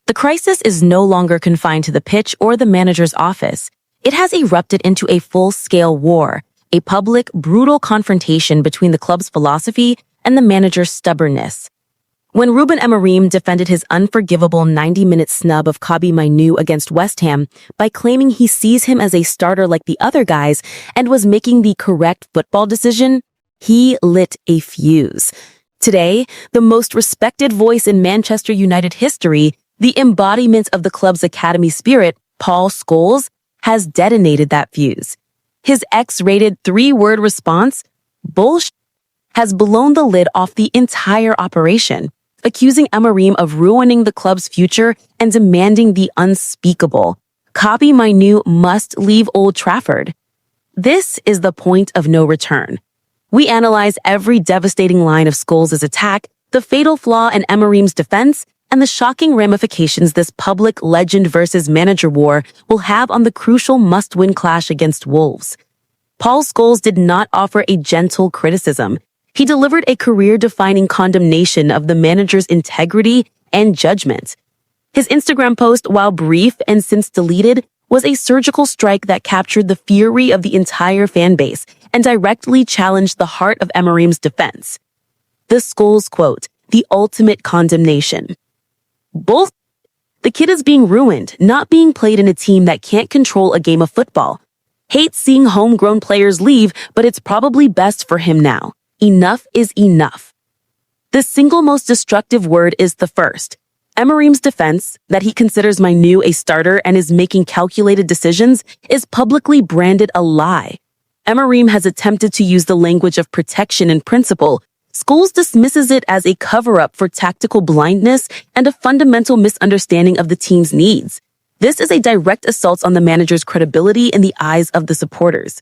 The crisis is no longer confined to the pitch or the manager's office. It has erupted into a full-scale war, a public, brutal confrontation between the club's philosophy and the manager's stubbornness. When Ruben Amorim defended his unforgivable 90-minute snub of Kobbie Mainoo against West Ham by claiming he sees him as a starter like the other guys and was making the correct football decision, he lit a fuse. Today, the most respected voice in Manchester United history, the embodiment of the club's academy spirit, Paul Scholes, has detonated that fuse. His X-rated 3-word response, "BULLSH," has blown the lid off the entire operation, accusing Amorim of ruining the club's future and demanding the unspeakable. Kobbie Mainoo must leave Old Trafford. This is the point of no return. We analyze every devastating line of Scholes' attack, the fatal flaw in Amorim's defense, and the shocking ramifications this public legend versus manager war will have on the crucial must-win clash against Wolves. Paul Scholes did not offer a gentle criticism. He delivered a career-defining condemnation of the manager's integrity and judgment. His Instagram post, while brief and since deleted, was a surgical strike that captured the fury of the entire fan base and directly challenged the heart of Amorim's defense. The Scholes quote, "The ultimate condemnation. Both. The kid is being ruined, not being played in a team that can't control a game of football. Hates seeing homegrown players leave, but it's probably best for him now. Enough is enough." The single most destructive word is the first. Amorim's defense, that he considers Mainoo a starter and is making calculated decisions, is publicly branded a lie. Amorim has attempted to use the language of protection and principle. Scholes dismisses it as a cover-up for tactical blindness and a fundamental misunderstanding of the team's needs. This is a direct assault on the manager's credibility in the eyes of the supporters.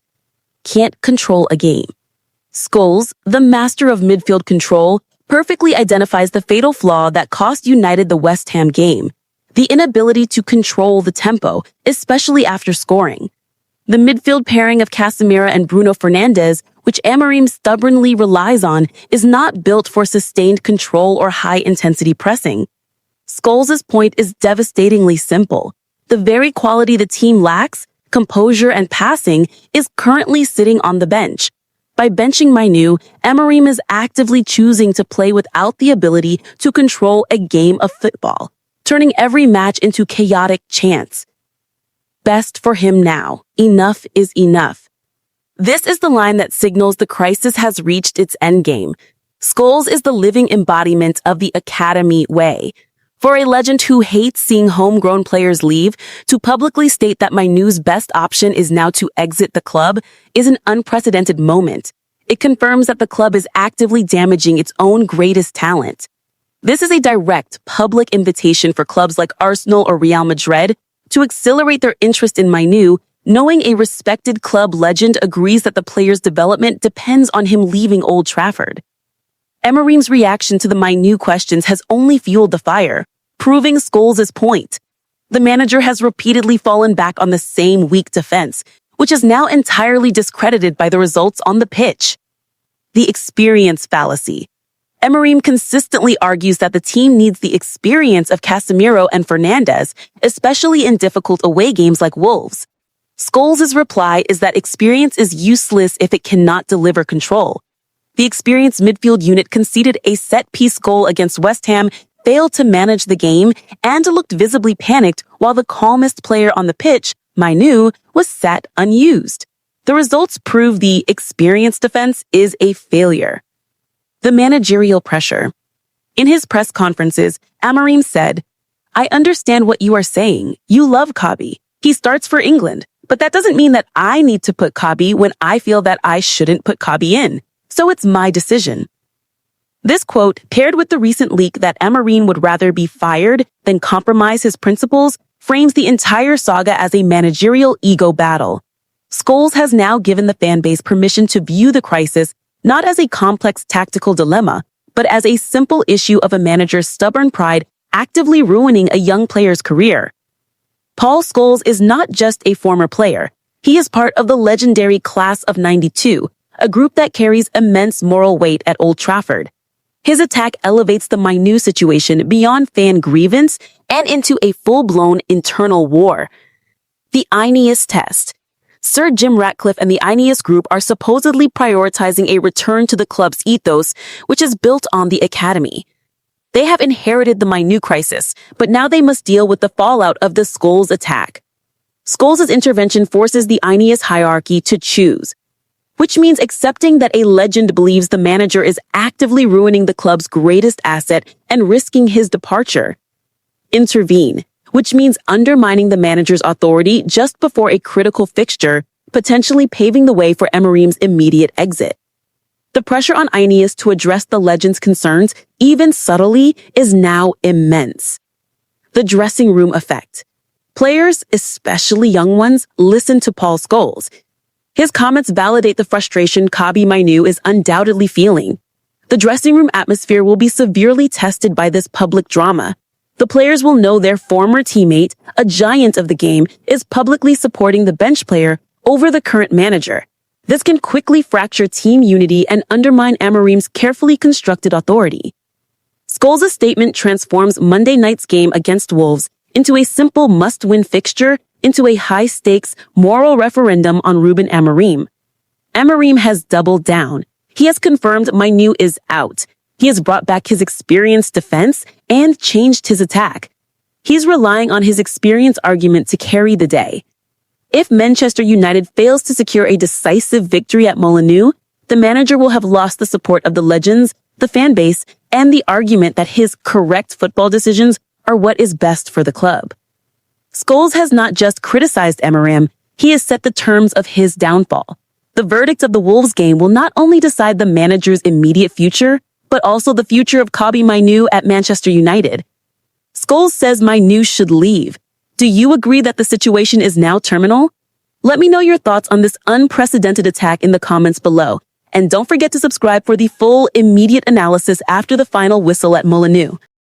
Can't control a game. Scholes, the master of midfield control, perfectly identifies the fatal flaw that cost United the West Ham game: the inability to control the tempo, especially after scoring. The midfield pairing of Casemiro and Bruno Fernandes, which Amorim stubbornly relies on, is not built for sustained control or high-intensity pressing. Scholes' point is devastatingly simple. The very quality the team lacks, composure and passing, is currently sitting on the bench. By benching Mainoo, Amorim is actively choosing to play without the ability to control a game of football, turning every match into chaotic chance. Best for him now. Enough is enough. This is the line that signals the crisis has reached its endgame. Scholes is the living embodiment of the academy way. For a legend who hates seeing homegrown players leave, to publicly state that Mainoo's best option is now to exit the club is an unprecedented moment. It confirms that the club is actively damaging its own greatest talent. This is a direct, public invitation for clubs like Arsenal or Real Madrid to accelerate their interest in Mainoo, knowing a respected club legend agrees that the player's development depends on him leaving Old Trafford. Amorim's reaction to the Mainoo questions has only fueled the fire, proving Scholes' point. The manager has repeatedly fallen back on the same weak defense, which is now entirely discredited by the results on the pitch. The experience fallacy. Amorim consistently argues that the team needs the experience of Casemiro and Fernandes, especially in difficult away games like Wolves. Scholes' reply is that experience is useless if it cannot deliver control. The experienced midfield unit conceded a set-piece goal against West Ham, failed to manage the game, and looked visibly panicked, while the calmest player on the pitch, Mainoo, was sat unused. The results prove the experienced defense is a failure. The managerial pressure. In his press conferences, Amorim said, "I understand what you are saying. You love Kobbie. He starts for England. But that doesn't mean that I need to put Kobbie when I feel that I shouldn't put Kobbie in. So it's my decision." This quote, paired with the recent leak that Amorim would rather be fired than compromise his principles, frames the entire saga as a managerial ego battle. Scholes has now given the fan base permission to view the crisis not as a complex tactical dilemma, but as a simple issue of a manager's stubborn pride actively ruining a young player's career. Paul Scholes is not just a former player. He is part of the legendary Class of '92, a group that carries immense moral weight at Old Trafford. His attack elevates the Mainoo situation beyond fan grievance and into a full-blown internal war. The Ineos test. Sir Jim Ratcliffe and the Ineos Group are supposedly prioritizing a return to the club's ethos, which is built on the academy. They have inherited the Mainoo crisis, but now they must deal with the fallout of the Scholes attack. Scholes' intervention forces the Ineos hierarchy to choose, which means accepting that a legend believes the manager is actively ruining the club's greatest asset and risking his departure. Intervene, which means undermining the manager's authority just before a critical fixture, potentially paving the way for Amorim's immediate exit. The pressure on Ineos to address the legend's concerns, even subtly, is now immense. The dressing room effect. Players, especially young ones, listen to Paul Scholes. His comments validate the frustration Kobbie Mainoo is undoubtedly feeling. The dressing room atmosphere will be severely tested by this public drama. The players will know their former teammate, a giant of the game, is publicly supporting the bench player over the current manager. This can quickly fracture team unity and undermine Amorim's carefully constructed authority. Scholes' statement transforms Monday night's game against Wolves into a simple must-win fixture into a high-stakes moral referendum on Ruben Amorim. Amorim has doubled down. He has confirmed Mainoo is out. He has brought back his experienced defense and changed his attack. He's relying on his experience argument to carry the day. If Manchester United fails to secure a decisive victory at Molineux, the manager will have lost the support of the legends, the fan base, and the argument that his correct football decisions are what is best for the club. Scholes has not just criticized Amorim, he has set the terms of his downfall. The verdict of the Wolves game will not only decide the manager's immediate future, but also the future of Kobbie Mainoo at Manchester United. Scholes says Mainoo should leave. Do you agree that the situation is now terminal? Let me know your thoughts on this unprecedented attack in the comments below. And don't forget to subscribe for the full, immediate analysis after the final whistle at Molineux.